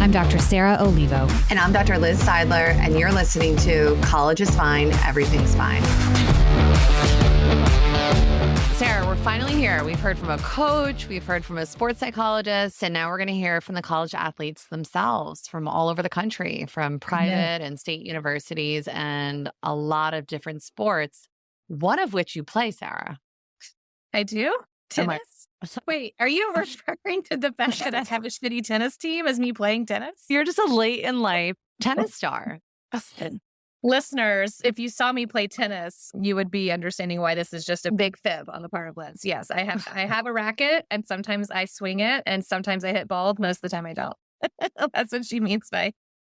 I'm Dr. Sarah Olivo. And I'm Dr. Liz Seidler, and you're listening to College is Fine, Everything's Fine. Sarah, we're finally here. We've heard from a coach, we've heard from a sports psychologist, and now we're going to hear from the college athletes themselves from all over the country, from private and state universities and a lot of different sports, one of which you play, Sarah. I do? Tennis? Wait, are you referring to the fact that I have a shitty tennis team as me playing tennis? You're just a late in life tennis star. Listeners, if you saw me play tennis, you would be understanding why this is just a big fib on the part of Liz. Yes, I have a racket, and sometimes I swing it, and sometimes I hit balls. Most of the time I don't. That's what she means by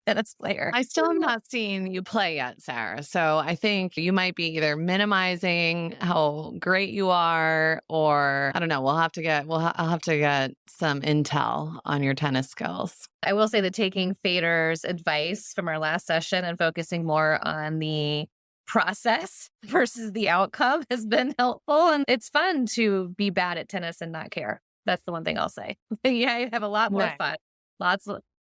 tennis player. I still have not seen you play yet, Sarah. So I think you might be either minimizing how great you are, or I don't know. I'll have to get some intel on your tennis skills. I will say that taking Fader's advice from our last session and focusing more on the process versus the outcome has been helpful. And it's fun to be bad at tennis and not care. That's the one thing I'll say. Yeah, I have a lot more fun.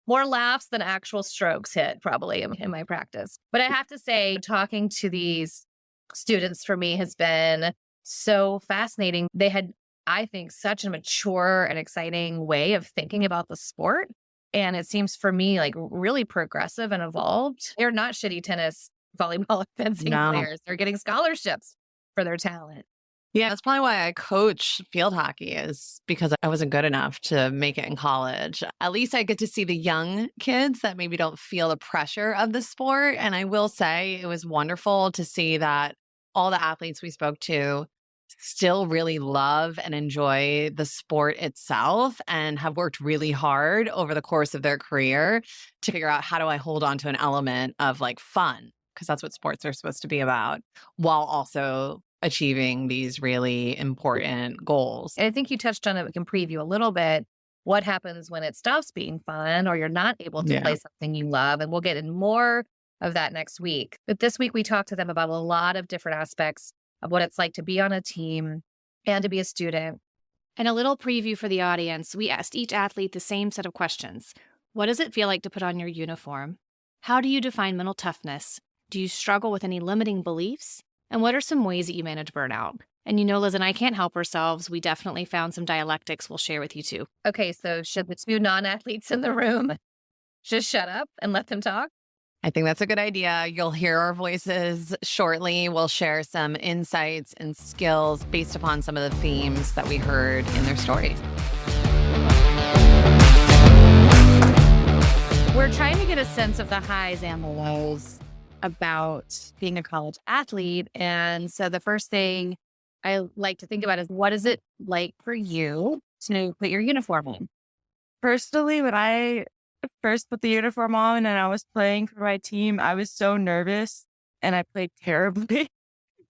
More laughs than actual strokes hit probably in my practice. But I have to say, talking to these students for me has been so fascinating. They had, I think, such a mature and exciting way of thinking about the sport. And it seems for me like really progressive and evolved. They're not shitty tennis, volleyball, fencing players. They're getting scholarships for their talent. Yeah, that's probably why I coach field hockey, is because I wasn't good enough to make it in college. At least I get to see the young kids that maybe don't feel the pressure of the sport. And I will say it was wonderful to see that all the athletes we spoke to still really love and enjoy the sport itself and have worked really hard over the course of their career to figure out, how do I hold on to an element of like fun? Because that's what sports are supposed to be about, while also achieving these really important goals. And I think you touched on it. We can preview a little bit. What happens when it stops being fun or you're not able to play something you love? And we'll get in more of that next week. But this week, we talked to them about a lot of different aspects of what it's like to be on a team and to be a student. And a little preview for the audience, we asked each athlete the same set of questions. What does it feel like to put on your uniform? How do you define mental toughness? Do you struggle with any limiting beliefs? And what are some ways that you manage burnout? And you know, Liz and I can't help ourselves. We definitely found some dialectics we'll share with you too. Okay, so should the two non-athletes in the room just shut up and let them talk? I think that's a good idea. You'll hear our voices shortly. We'll share some insights and skills based upon some of the themes that we heard in their stories. We're trying to get a sense of the highs and the lows about being a college athlete. And so the first thing I like to think about is, what is it like for you to put your uniform on? Personally, when I first put the uniform on and I was playing for my team, I was so nervous and I played terribly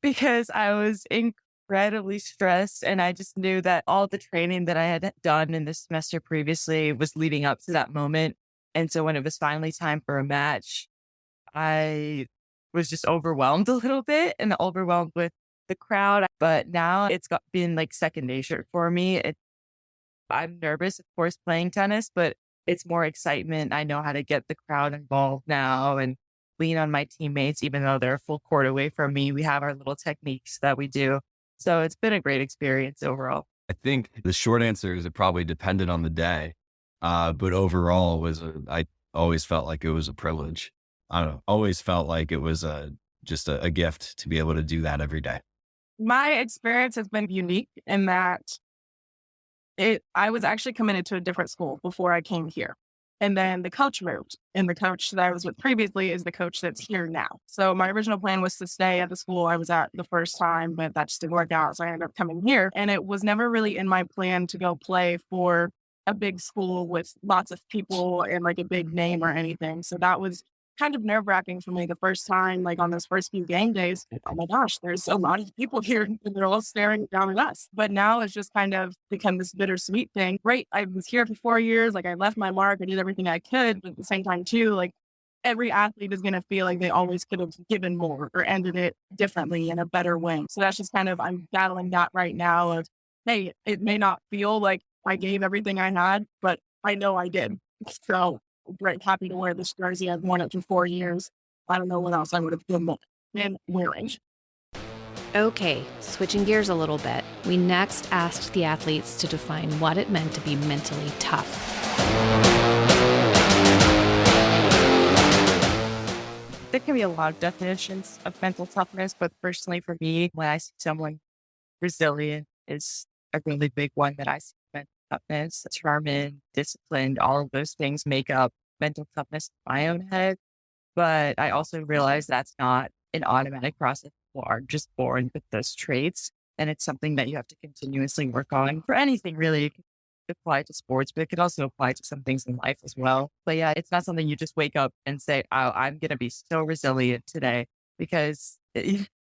because I was incredibly stressed. And I just knew that all the training that I had done in the semester previously was leading up to that moment. And so when it was finally time for a match, I was just overwhelmed a little bit and overwhelmed with the crowd. But now it's been like second nature for me. I'm nervous, of course, playing tennis, but it's more excitement. I know how to get the crowd involved now and lean on my teammates, even though they're a full court away from me. We have our little techniques that we do. So it's been a great experience overall. I think the short answer is it probably depended on the day. But overall, I always felt like it was a privilege. I don't know, always felt like it was just a gift to be able to do that every day. My experience has been unique in that I was actually committed to a different school before I came here. And then the coach moved. And the coach that I was with previously is the coach that's here now. So my original plan was to stay at the school I was at the first time, but that just didn't work out. So I ended up coming here. And it was never really in my plan to go play for a big school with lots of people and like a big name or anything. So that was kind of nerve-wracking for me the first time, like on those first few game days. Oh my gosh, there's a lot of people here and they're all staring down at us. But now it's just kind of become this bittersweet thing. Great, I was here for 4 years, like I left my mark, I did everything I could, but at the same time too, like every athlete is going to feel like they always could have given more or ended it differently in a better way. So that's just kind of, I'm battling that right now of, hey, it may not feel like I gave everything I had, but I know I did. So great, happy to wear this jersey. I've worn it for 4 years. I don't know what else I would have been wearing. Okay, switching gears a little bit, we next asked the athletes to define what it meant to be mentally tough. There can be a lot of definitions of mental toughness, but personally for me, when I see someone resilient is a really big one that I see. Mental toughness, determined, disciplined, all of those things make up mental toughness in my own head. But I also realize that's not an automatic process. People are just born with those traits. And it's something that you have to continuously work on for anything really. It could apply to sports, but it could also apply to some things in life as well. But yeah, it's not something you just wake up and say, oh, I'm going to be so resilient today, because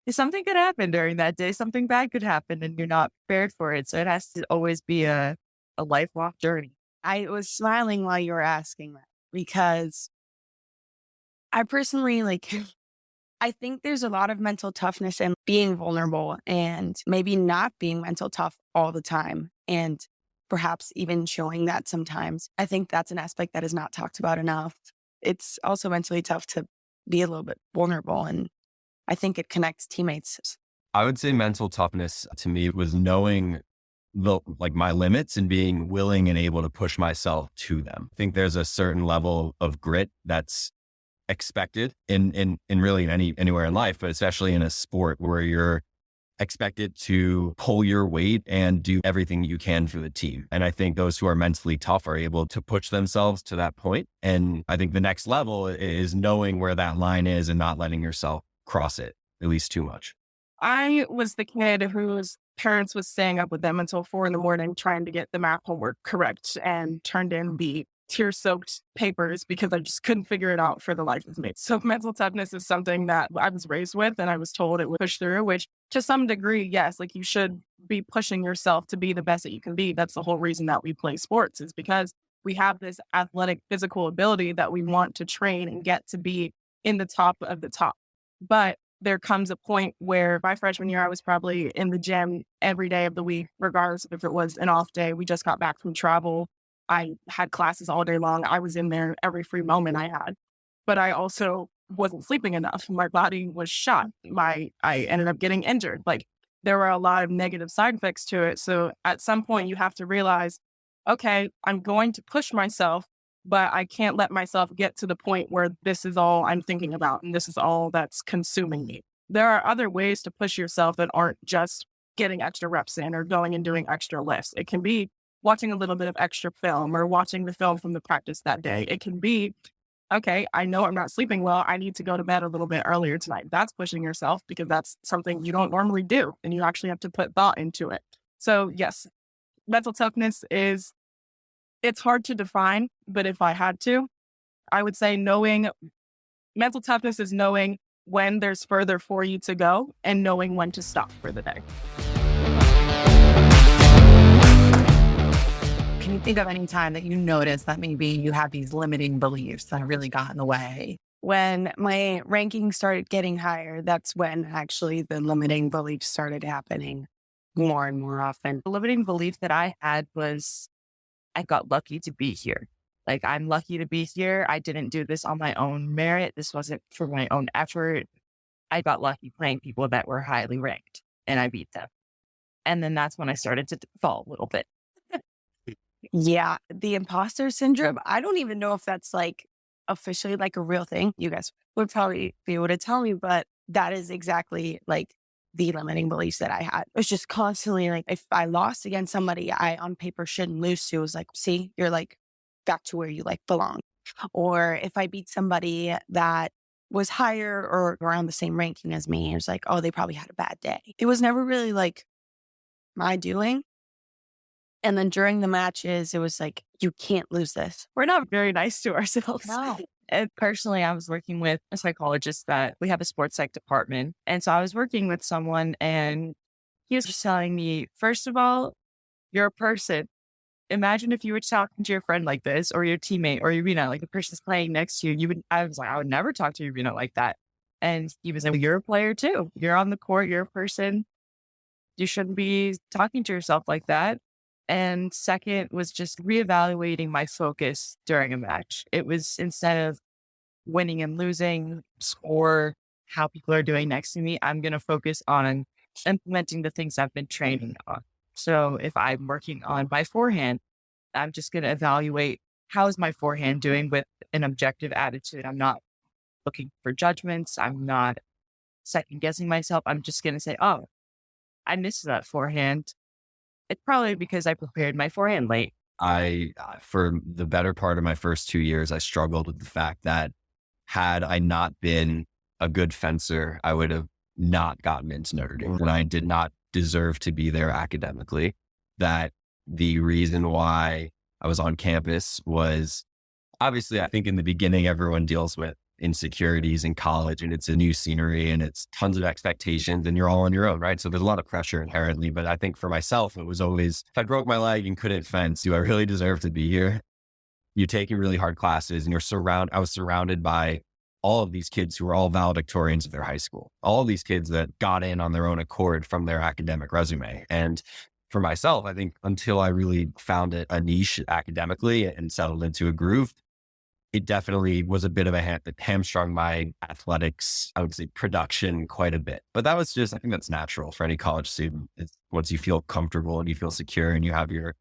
something could happen during that day. Something bad could happen and you're not prepared for it. So it has to always be a lifelong journey. I was smiling while you were asking that because I personally I think there's a lot of mental toughness in being vulnerable and maybe not being mental tough all the time, and perhaps even showing that sometimes. I think that's an aspect that is not talked about enough. It's also mentally tough to be a little bit vulnerable, and I think it connects teammates. I would say mental toughness to me was knowing my limits and being willing and able to push myself to them. I think there's a certain level of grit that's expected in really anywhere in life, but especially in a sport where you're expected to pull your weight and do everything you can for the team. And I think those who are mentally tough are able to push themselves to that point. And I think the next level is knowing where that line is and not letting yourself cross it, at least too much. I was the kid whose parents was staying up with them until 4 a.m. trying to get the math homework correct and turned in the tear-soaked papers because I just couldn't figure it out for the life of me. So mental toughness is something that I was raised with and I was told it would push through, which to some degree, yes, you should be pushing yourself to be the best that you can be. That's the whole reason that we play sports, is because we have this athletic physical ability that we want to train and get to be in the top of the top. But there comes a point where my freshman year, I was probably in the gym every day of the week, regardless of if it was an off day. We just got back from travel. I had classes all day long. I was in there every free moment I had, but I also wasn't sleeping enough. My body was shot. I ended up getting injured. There were a lot of negative side effects to it. So at some point you have to realize, okay, I'm going to push myself, but I can't let myself get to the point where this is all I'm thinking about and this is all that's consuming me. There are other ways to push yourself that aren't just getting extra reps in or going and doing extra lifts. It can be watching a little bit of extra film or watching the film from the practice that day. It can be, okay, I know I'm not sleeping well. I need to go to bed a little bit earlier tonight. That's pushing yourself because that's something you don't normally do and you actually have to put thought into it. So yes, mental toughness it's hard to define, but if I had to, I would say mental toughness is knowing when there's further for you to go and knowing when to stop for the day. Can you think of any time that you noticed that maybe you have these limiting beliefs that really got in the way? When my ranking started getting higher, that's when actually the limiting beliefs started happening more and more often. The limiting belief that I had was I got lucky to be here. I'm lucky to be here. I didn't do this on my own merit. This wasn't for my own effort. I got lucky playing people that were highly ranked and I beat them. And then that's when I started to fall a little bit. Yeah, the imposter syndrome. I don't even know if that's officially a real thing. You guys would probably be able to tell me, but that is exactly the limiting beliefs that I had. It was just constantly if I lost against somebody I on paper shouldn't lose to, it was see, you're back to where you belong. Or if I beat somebody that was higher or around the same ranking as me, it was oh, they probably had a bad day. It was never really my doing. And then during the matches, it was you can't lose this. We're not very nice to ourselves. No. And personally, I was working with a psychologist that we have a sports psych department. And so I was working with someone and he was just telling me, first of all, you're a person. Imagine if you were talking to your friend like this or your teammate or the person's playing next to you. I was I would never talk to you, like that. And he was you're a player too. You're on the court. You're a person. You shouldn't be talking to yourself like that. And second was just reevaluating my focus during a match. It was instead of winning and losing, score, how people are doing next to me, I'm going to focus on implementing the things I've been training on. So if I'm working on my forehand, I'm just going to evaluate how is my forehand doing with an objective attitude. I'm not looking for judgments. I'm not second guessing myself. I'm just going to say, oh, I missed that forehand. It's probably because I prepared my forehand late. For the better part of my first 2 years, I struggled with the fact that had I not been a good fencer, I would have not gotten into Notre Dame. And I did not deserve to be there academically. That the reason why I was on campus was obviously, I think in the beginning, everyone deals with insecurities in college and it's a new scenery and it's tons of expectations and you're all on your own, right? So there's a lot of pressure inherently. But I think for myself, it was always, if I broke my leg and couldn't fence, do I really deserve to be here? You're taking really hard classes and I was surrounded by all of these kids who were all valedictorians of their high school, all of these kids that got in on their own accord from their academic resume. And for myself, I think until I really found a niche academically and settled into a groove, it definitely was a bit of a hamstrung my athletics, I would say, production quite a bit. But that was just, I think that's natural for any college student. It's once you feel comfortable and you feel secure and you have your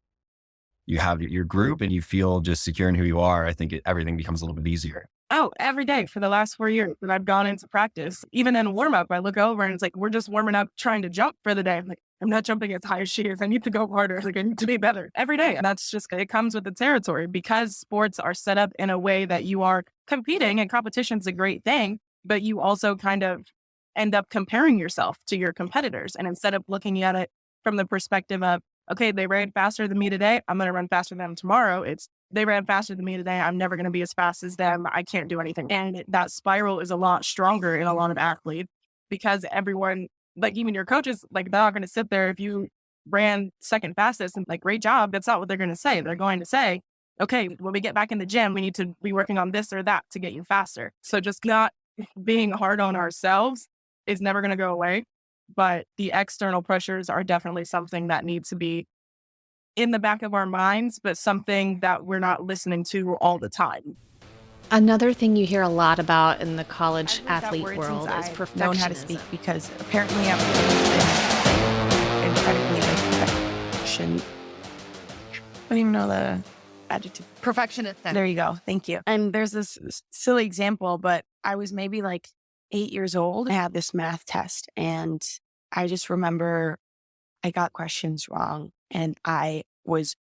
group and you feel just secure in who you are, I think everything becomes a little bit easier. Oh, every day for the last 4 years that I've gone into practice, even in warm up, I look over and it's like, we're just warming up, trying to jump for the day. I'm like, I'm not jumping as high as she is. I need to go harder. Like, I need to be better every day. And that's just, it comes with the territory because sports are set up in a way that you are competing and competition's a great thing, but you also kind of end up comparing yourself to your competitors. And instead of looking at it from the perspective of, okay, they ran faster than me today, I'm going to run faster than them tomorrow. It's, they ran faster than me today, I'm never going to be as fast as them. I can't do anything. And that spiral is a lot stronger in a lot of athletes because everyone, like even your coaches, like they're not going to sit there if you ran second fastest and like, great job. That's not what they're going to say. They're going to say, okay, when we get back in the gym, we need to be working on this or that to get you faster. So just not being hard on ourselves is never going to go away. But the external pressures are definitely something that needs to be in the back of our minds, but something that we're not listening to all the time. Another thing you hear a lot about in the college I've athlete heard that word world since is I've known how to perfectionism. speak because apparently I've always been incredibly perfection. I don't even know the adjective. Perfectionist. There you go. Thank you. And there's this silly example, but I was maybe like 8 years old. I had this math test and I just remember I got questions wrong and I was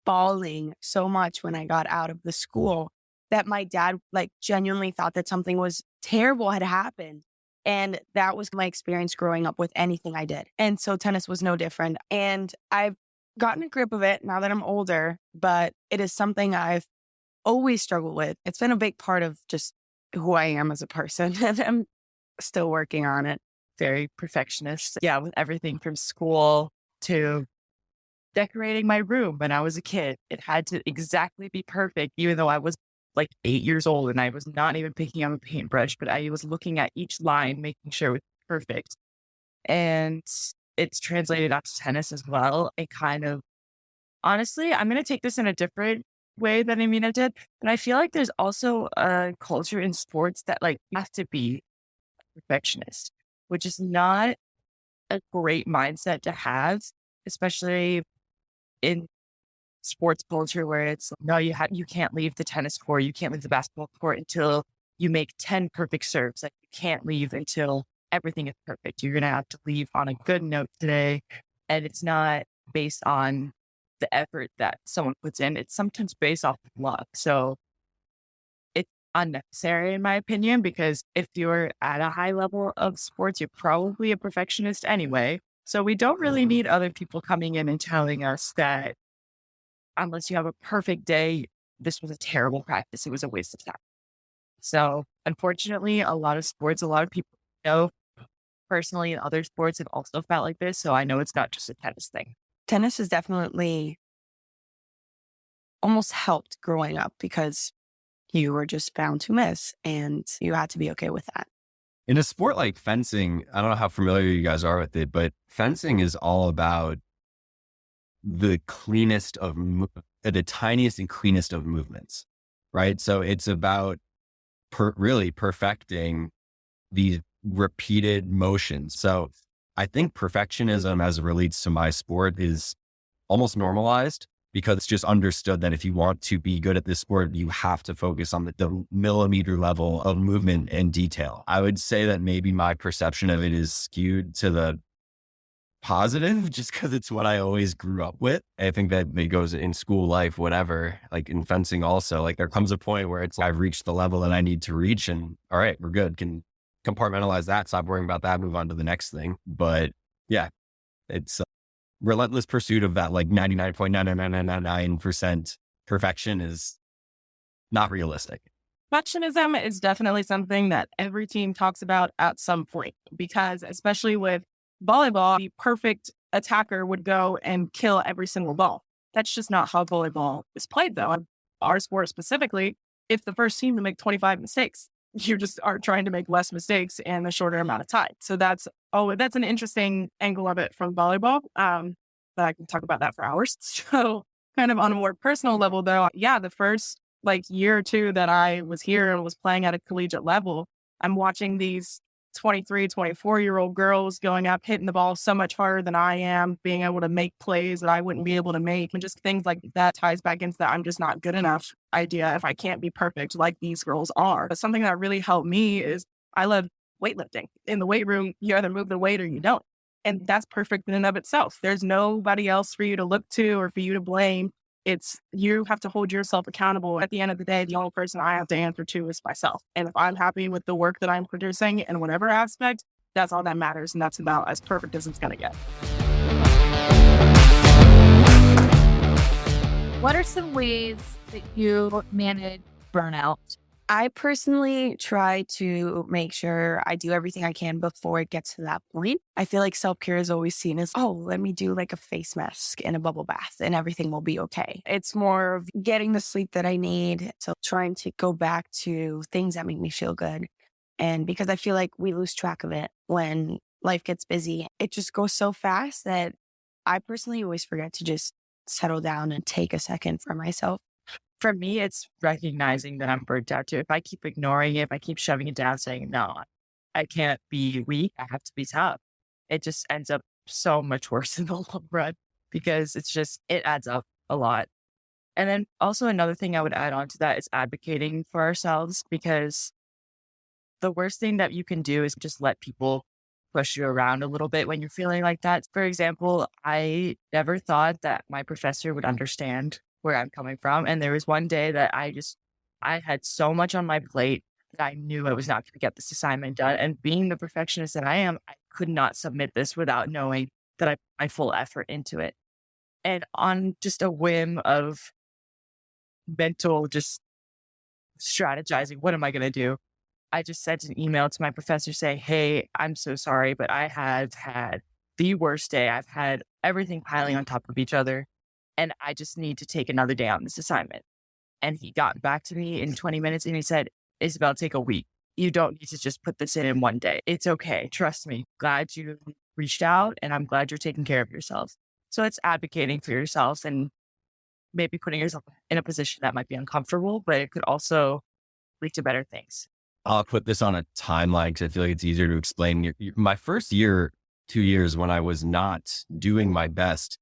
bawling so much when I got out of the school that my dad like genuinely thought that something was terrible had happened. And that was my experience growing up with anything I did. And so tennis was no different. And I've gotten a grip of it now that I'm older, but it is something I've always struggled with. It's been a big part of just who I am as a person. And I'm still working on it. Very perfectionist. Yeah, with everything from school to decorating my room when I was a kid. It had to exactly be perfect, even though I was like 8 years old and I was not even picking up a paintbrush, but I was looking at each line, making sure it was perfect. And it's translated out to tennis as well. It kind of, honestly, I'm going to take this in a different way than Amina did. But I feel like there's also a culture in sports that like you have to be a perfectionist, which is not a great mindset to have, especially in sports culture where it's no, you can't leave the tennis court, you can't leave the basketball court until you make 10 perfect serves. Like you can't leave until everything is perfect. You're gonna have to leave on a good note today. And it's not based on the effort that someone puts in. It's sometimes based off of luck. So it's unnecessary in my opinion, because if you're at a high level of sports, you're probably a perfectionist anyway. So we don't really need other people coming in and telling us that unless you have a perfect day, this was a terrible practice. It was a waste of time. So unfortunately, a lot of sports, a lot of people know personally in other sports have also felt like this. So I know it's not just a tennis thing. Tennis has definitely almost helped growing up because you were just bound to miss and you had to be okay with that. In a sport like fencing, I don't know how familiar you guys are with it, but fencing is all about the cleanest of, the tiniest and cleanest of movements, right? So it's about really perfecting these repeated motions. So I think perfectionism as it relates to my sport is almost normalized because it's just understood that if you want to be good at this sport, you have to focus on the millimeter level of movement and detail. I would say that maybe my perception of it is skewed to the positive just because it's what I always grew up with. I think that it goes in school life, whatever, like in fencing also, like there comes a point where it's, I've reached the level that I need to reach and all right, we're good. Can compartmentalize that, stop worrying about that, move on to the next thing. But yeah, it's a relentless pursuit of that like 99.99999% perfection is not realistic. Perfectionism is definitely something that every team talks about at some point, because especially with volleyball, the perfect attacker would go and kill every single ball. That's just not how volleyball is played, though. In our sport specifically, if the first team to make 25 mistakes, you just are trying to make less mistakes in a shorter amount of time. So that's an interesting angle of it from volleyball. But I can talk about that for hours. So kind of on a more personal level, though, yeah, the first like year or two that I was here and was playing at a collegiate level, I'm watching these 23, 24-year-old girls going up, hitting the ball so much harder than I am, being able to make plays that I wouldn't be able to make. And just things like that ties back into that I'm just not good enough idea if I can't be perfect like these girls are. But something that really helped me is I love weightlifting. In the weight room, you either move the weight or you don't. And that's perfect in and of itself. There's nobody else for you to look to or for you to blame. It's you have to hold yourself accountable. At the end of the day, the only person I have to answer to is myself. And if I'm happy with the work that I'm producing in whatever aspect, that's all that matters. And that's about as perfect as it's going to get. What are some ways that you manage burnout? I personally try to make sure I do everything I can before it gets to that point. I feel like self-care is always seen as, oh, let me do like a face mask and a bubble bath and everything will be okay. It's more of getting the sleep that I need. So trying to go back to things that make me feel good. And because I feel like we lose track of it when life gets busy, it just goes so fast that I personally always forget to just settle down and take a second for myself. For me, it's recognizing that I'm burnt out too. If I keep ignoring it, if I keep shoving it down, saying, no, I can't be weak, I have to be tough, it just ends up so much worse in the long run because it adds up a lot. And then also another thing I would add on to that is advocating for ourselves, because the worst thing that you can do is just let people push you around a little bit when you're feeling like that. For example, I never thought that my professor would understand where I'm coming from. And there was one day that I had so much on my plate that I knew I was not going to get this assignment done. And being the perfectionist that I am, I could not submit this without knowing that I put my full effort into it. And on just a whim of mental, just strategizing, what am I going to do? I just sent an email to my professor saying, hey, I'm so sorry, but I have had the worst day. I've had everything piling on top of each other. And I just need to take another day on this assignment. And he got back to me in 20 minutes and he said, Isabel, take a week. You don't need to just put this in one day. It's okay. Trust me. Glad you reached out and I'm glad you're taking care of yourself. So it's advocating for yourself and maybe putting yourself in a position that might be uncomfortable, but it could also lead to better things. I'll put this on a timeline because I feel like it's easier to explain. My first year, 2 years when I was not doing my best,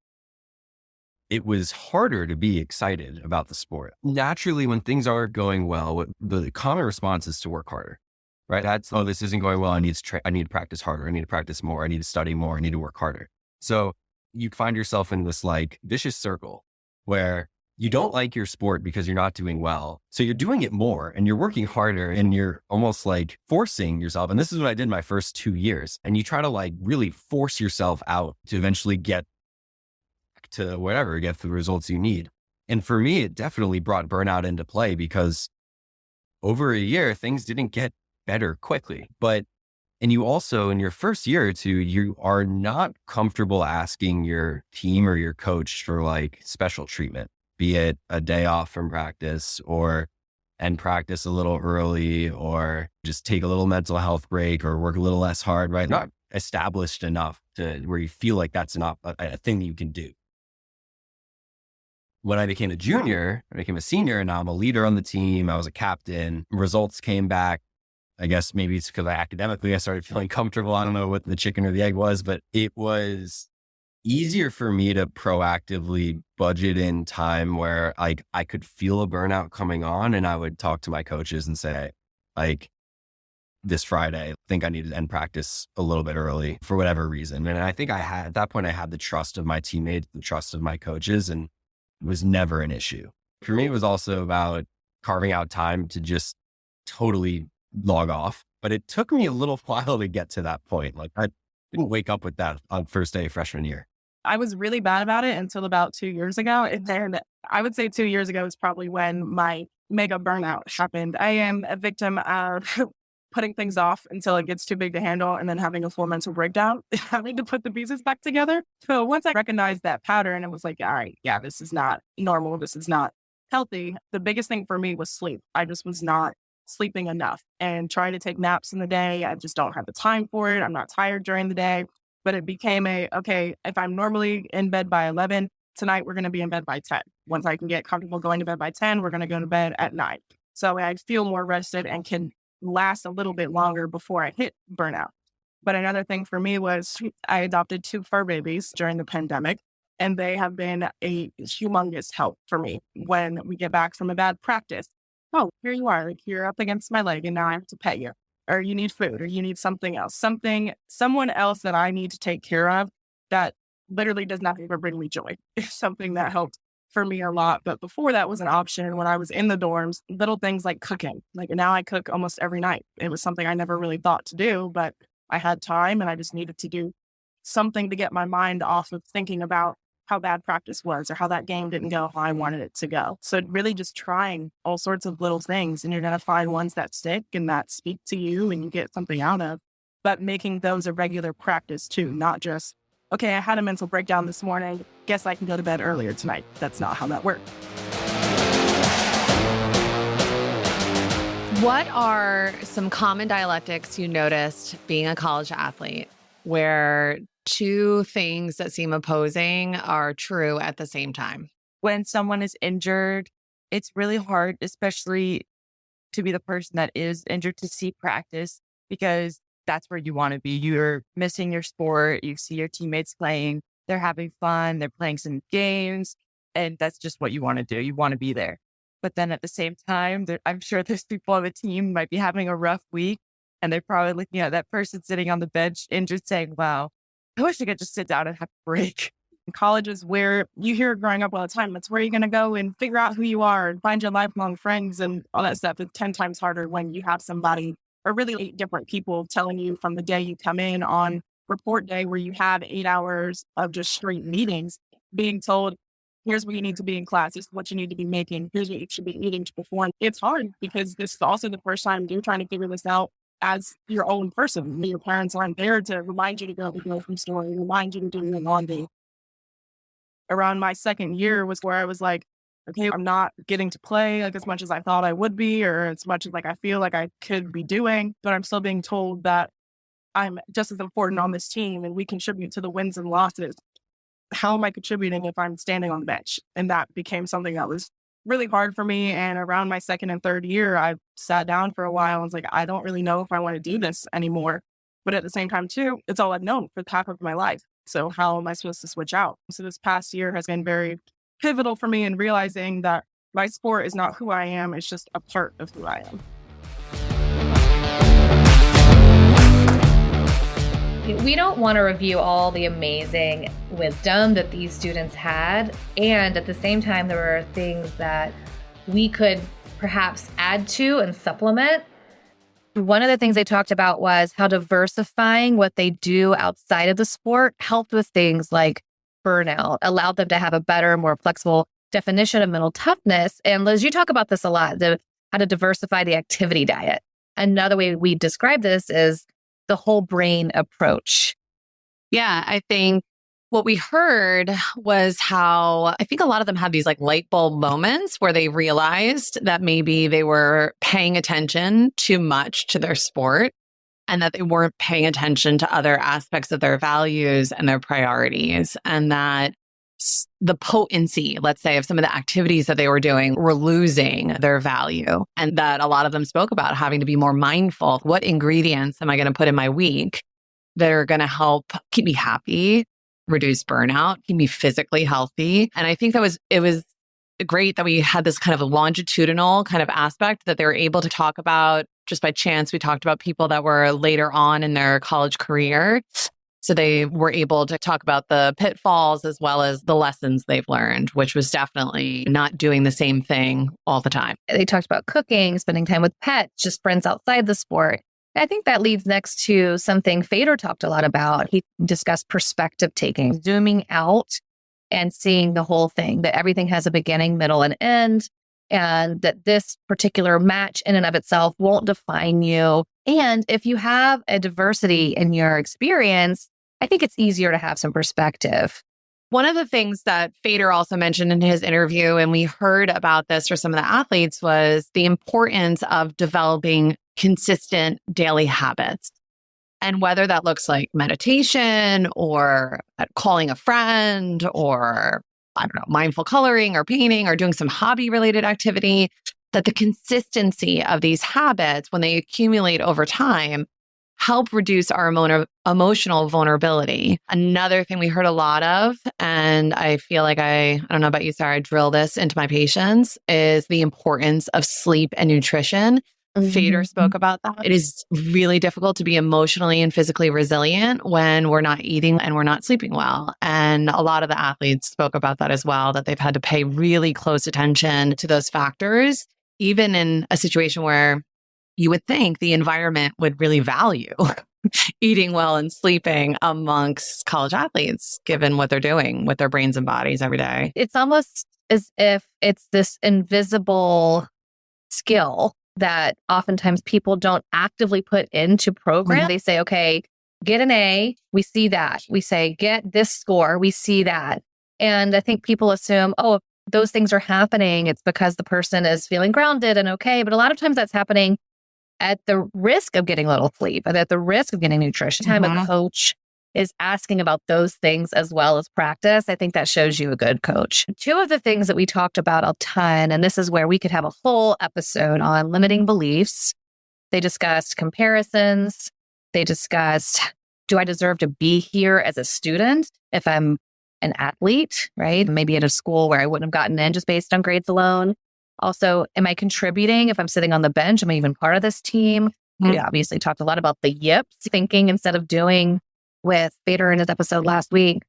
it was harder to be excited about the sport. Naturally, when things are going well, the common response is to work harder, right? That's, oh, this isn't going well. I need to practice harder. I need to practice more. I need to study more. I need to work harder. So you find yourself in this like vicious circle where you don't like your sport because you're not doing well. So you're doing it more and you're working harder and you're almost like forcing yourself. And this is what I did my first 2 years. And you try to like really force yourself out to eventually get to whatever, get the results you need. And for me, it definitely brought burnout into play because over a year, things didn't get better quickly. And you also, in your first year or two, you are not comfortable asking your team or your coach for like special treatment, be it a day off from practice or end practice a little early or just take a little mental health break or work a little less hard, right? Not established enough to where you feel like that's not a thing that you can do. when I became a junior, I became a senior, and now I'm a leader on the team. I was a captain. Results came back. I guess maybe it's because academically I started feeling comfortable. I don't know what the chicken or the egg was, but it was easier for me to proactively budget in time where like I could feel a burnout coming on, and I would talk to my coaches and say, like, this Friday, I think I needed to end practice a little bit early for whatever reason. And I think at that point, I had the trust of my teammates, the trust of my coaches, and it was never an issue. For me, it was also about carving out time to just totally log off. But it took me a little while to get to that point. Like, I didn't wake up with that on first day of freshman year. I was really bad about it until about 2 years ago. And then I would say 2 years ago is probably when my mega burnout happened. I am a victim of putting things off until it gets too big to handle and then having a full mental breakdown, having to put the pieces back together. So once I recognized that pattern, it was like, all right, yeah, this is not normal. This is not healthy. The biggest thing for me was sleep. I just was not sleeping enough and trying to take naps in the day. I just don't have the time for it. I'm not tired during the day. But it became okay, if I'm normally in bed by 11, tonight we're going to be in bed by 10. Once I can get comfortable going to bed by 10, we're going to go to bed at 9. So I feel more rested and can last a little bit longer before I hit burnout. But another thing for me was I adopted 2 fur babies during the pandemic, and they have been a humongous help for me when we get back from a bad practice. Oh, here you are. Like, you're up against my leg and now I have to pet you. Or you need food, or you need something else, someone else that I need to take care of that literally does nothing but bring me joy. It's something that helped for me a lot. But before that was an option when I was in the dorms, little things like cooking. Like now I cook almost every night. It was something I never really thought to do, but I had time and I just needed to do something to get my mind off of thinking about how bad practice was or how that game didn't go how I wanted it to go. So really just trying all sorts of little things, and you're going to find ones that stick and that speak to you and you get something out of, but making those a regular practice too, not just, okay, I had a mental breakdown this morning, guess I can go to bed earlier tonight. That's not how that works. What are some common dialectics you noticed being a college athlete where 2 things that seem opposing are true at the same time? When someone is injured, it's really hard, especially to be the person that is injured, to see practice because that's where you want to be. You're missing your sport. You see your teammates playing. They're having fun. They're playing some games. And that's just what you want to do. You want to be there. But then at the same time, I'm sure there's people on the team might be having a rough week. And they're probably looking at that person sitting on the bench injured saying, wow, I wish I could just sit down and have a break. College is where you hear it growing up all the time. It's where you're going to go and figure out who you are and find your lifelong friends and all that stuff. It's 10 times harder when you have somebody or really 8 different people telling you from the day you come in on report day where you have 8 hours of just straight meetings, being told, here's where you need to be in class. This is what you need to be making. Here's what you should be eating to perform. It's hard because this is also the first time you're trying to figure this out as your own person. Your parents aren't there to remind you to go to the grocery store, remind you to do your laundry. Around my second year was where I was like, okay, I'm not getting to play like as much as I thought I would be, or as much as like I feel like I could be doing, but I'm still being told that I'm just as important on this team and we contribute to the wins and losses. How am I contributing if I'm standing on the bench? And that became something that was really hard for me. And around my second and third year, I sat down for a while and was like, I don't really know if I want to do this anymore. But at the same time, too, it's all I've known for half of my life. So how am I supposed to switch out? So this past year has been very pivotal for me in realizing that my sport is not who I am. It's just a part of who I am. We don't want to review all the amazing wisdom that these students had. And at the same time, there were things that we could perhaps add to and supplement. One of the things they talked about was how diversifying what they do outside of the sport helped with things like burnout, allowed them to have a better, more flexible definition of mental toughness. And Liz, you talk about this a lot, how to diversify the activity diet. Another way we describe this is the whole brain approach. Yeah, I think what we heard was how I think a lot of them had these like light bulb moments where they realized that maybe they were paying attention too much to their sport and that they weren't paying attention to other aspects of their values and their priorities. And that the potency, let's say, of some of the activities that they were doing were losing their value. And that a lot of them spoke about having to be more mindful. What ingredients am I going to put in my week that are going to help keep me happy, reduce burnout, keep me physically healthy? And I think it was great that we had this kind of a longitudinal kind of aspect that they were able to talk about. Just by chance, we talked about people that were later on in their college career. So they were able to talk about the pitfalls as well as the lessons they've learned, which was definitely not doing the same thing all the time. They talked about cooking, spending time with pets, just friends outside the sport. I think that leads next to something Feder talked a lot about. He discussed perspective taking, zooming out and seeing the whole thing, that everything has a beginning, middle, and end, and that this particular match in and of itself won't define you. And if you have a diversity in your experience, I think it's easier to have some perspective. One of the things that Feder also mentioned in his interview, and we heard about this for some of the athletes, was the importance of developing consistent daily habits. And whether that looks like meditation or calling a friend or, I don't know, mindful coloring or painting or doing some hobby related activity, that the consistency of these habits, when they accumulate over time, help reduce our emotional vulnerability. Another thing we heard a lot of, and I feel like I don't know about you, Sarah, I drill this into my patients, is the importance of sleep and nutrition. Feder spoke about that. It is really difficult to be emotionally and physically resilient when we're not eating and we're not sleeping well. And a lot of the athletes spoke about that as well, that they've had to pay really close attention to those factors, even in a situation where you would think the environment would really value eating well and sleeping amongst college athletes, given what they're doing with their brains and bodies every day. It's almost as if it's this invisible skill that oftentimes people don't actively put into program. They say, okay, get an A, we see that. We say, get this score, we see that. And I think people assume, oh, if those things are happening, it's because the person is feeling grounded and okay. But a lot of times that's happening at the risk of getting little sleep and at the risk of getting nutrition. Time a coach is asking about those things as well as practice, I think that shows you a good coach. Two of the things that we talked about a ton, and this is where we could have a whole episode on limiting beliefs. They discussed comparisons. They discussed, do I deserve to be here as a student if I'm an athlete, right? Maybe at a school where I wouldn't have gotten in just based on grades alone. Also, am I contributing if I'm sitting on the bench? Am I even part of this team? We obviously talked a lot about the yips, thinking instead of doing, with Feder in his episode last week.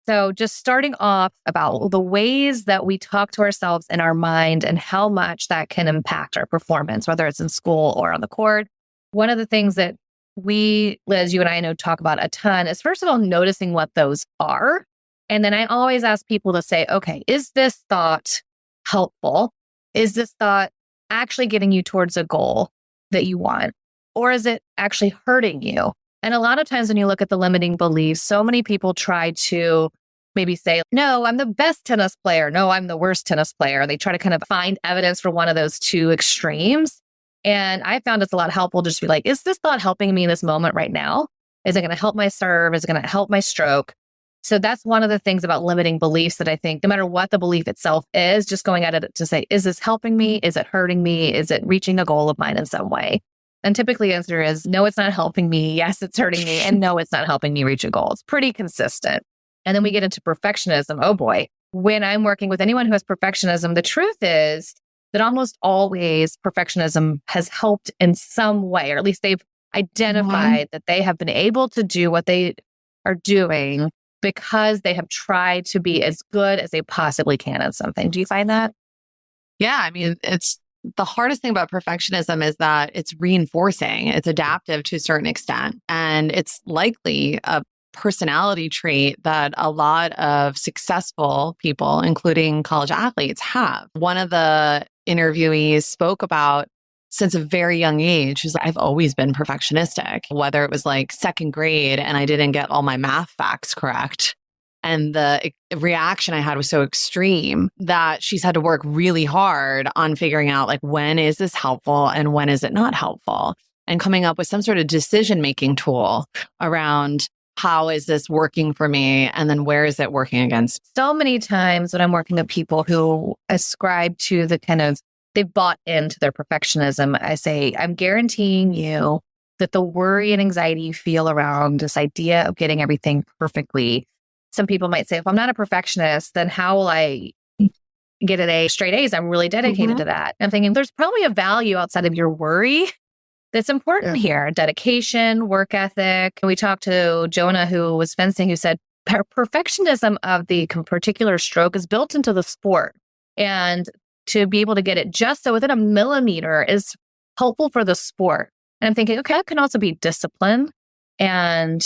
So just starting off about the ways that we talk to ourselves in our mind and how much that can impact our performance, whether it's in school or on the court. One of the things that we, Liz, you and I know talk about a ton is, first of all, noticing what those are. And then I always ask people to say, okay, is this thought helpful? Is this thought actually getting you towards a goal that you want? Or is it actually hurting you? And a lot of times when you look at the limiting beliefs, so many people try to maybe say, no, I'm the best tennis player. No, I'm the worst tennis player. They try to kind of find evidence for one of those two extremes. And I found it's a lot helpful just to be like, is this thought helping me in this moment right now? Is it going to help my serve? Is it going to help my stroke? So that's one of the things about limiting beliefs that I think no matter what the belief itself is, just going at it to say, is this helping me? Is it hurting me? Is it reaching a goal of mine in some way? And typically the answer is, no, it's not helping me. Yes, it's hurting me. And no, it's not helping me reach a goal. It's pretty consistent. And then we get into perfectionism. Oh boy. When I'm working with anyone who has perfectionism, the truth is that almost always perfectionism has helped in some way, or at least they've identified that they have been able to do what they are doing because they have tried to be as good as they possibly can at something. Do you find that? Yeah, I mean, it's the hardest thing about perfectionism is that it's reinforcing, it's adaptive to a certain extent, and it's likely a personality trait that a lot of successful people, including college athletes, have. One of the interviewees spoke about, since a very young age, she's like, I've always been perfectionistic, whether it was like second grade and I didn't get all my math facts correct. And the reaction I had was so extreme that she's had to work really hard on figuring out, like, when is this helpful and when is it not helpful? And coming up with some sort of decision-making tool around how is this working for me? And then where is it working against? So many times when I'm working with people who ascribe to the kind of, they've bought into their perfectionism, I say, I'm guaranteeing you that the worry and anxiety you feel around this idea of getting everything perfectly. Some people might say, if I'm not a perfectionist, then how will I get an A, straight A's? I'm really dedicated to that. I'm thinking there's probably a value outside of your worry that's important here. Dedication, work ethic. We talked to Jonah, who was fencing, who said perfectionism of the particular stroke is built into the sport. And to be able to get it just so within a millimeter is helpful for the sport. And I'm thinking, okay, it can also be discipline, and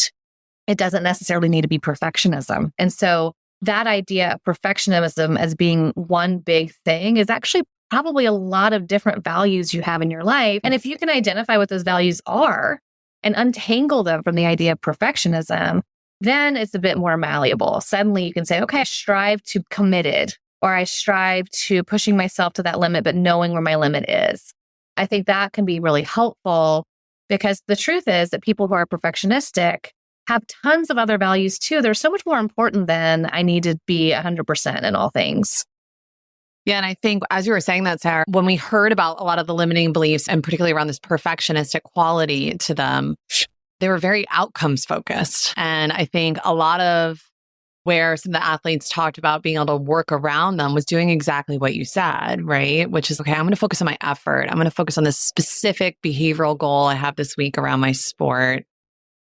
it doesn't necessarily need to be perfectionism. And so that idea of perfectionism as being one big thing is actually probably a lot of different values you have in your life. And if you can identify what those values are and untangle them from the idea of perfectionism, then it's a bit more malleable. Suddenly you can say, okay, I strive to committed, or I strive to pushing myself to that limit, but knowing where my limit is. I think that can be really helpful, because the truth is that people who are perfectionistic have tons of other values too. They're so much more important than I need to be 100% in all things. Yeah. And I think as you were saying that, Sarah, when we heard about a lot of the limiting beliefs, and particularly around this perfectionistic quality to them, they were very outcomes focused. And I think a lot of where some of the athletes talked about being able to work around them was doing exactly what you said, right? Which is, okay, I'm going to focus on my effort. I'm going to focus on this specific behavioral goal I have this week around my sport.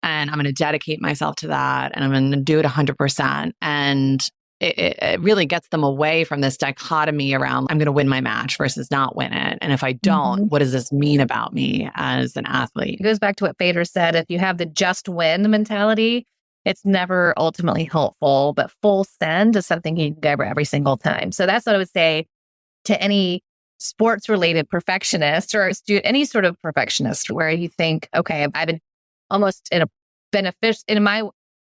And I'm going to dedicate myself to that. And I'm going to do it 100%. And it really gets them away from this dichotomy around, I'm going to win my match versus not win it. And if I don't, what does this mean about me as an athlete? It goes back to what Fader said. If you have the just win mentality, it's never ultimately helpful, but full send is something you can go every single time. So that's what I would say to any sports related perfectionist, or any sort of perfectionist where you think, okay, I've been almost in a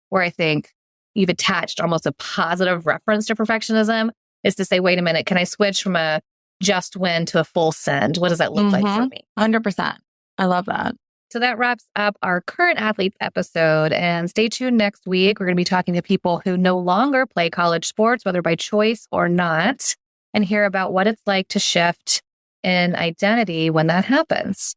where I think you've attached almost a positive reference to perfectionism, is to say, wait a minute, can I switch from a just win to a full send? What does that look like for me? 100%. I love that. So that wraps up our current athletes episode. And stay tuned next week. We're going to be talking to people who no longer play college sports, whether by choice or not, and hear about what it's like to shift in identity when that happens.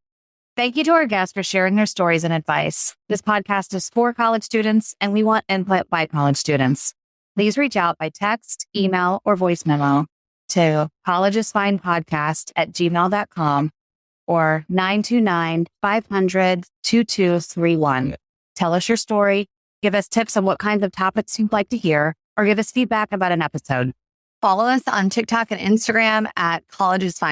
Thank you to our guests for sharing their stories and advice. This podcast is for college students, and we want input by college students. Please reach out by text, email, or voice memo to collegeisfinepodcast@gmail.com or 929-500-2231. Tell us your story, give us tips on what kinds of topics you'd like to hear, or give us feedback about an episode. Follow us on TikTok and Instagram at College is Fine.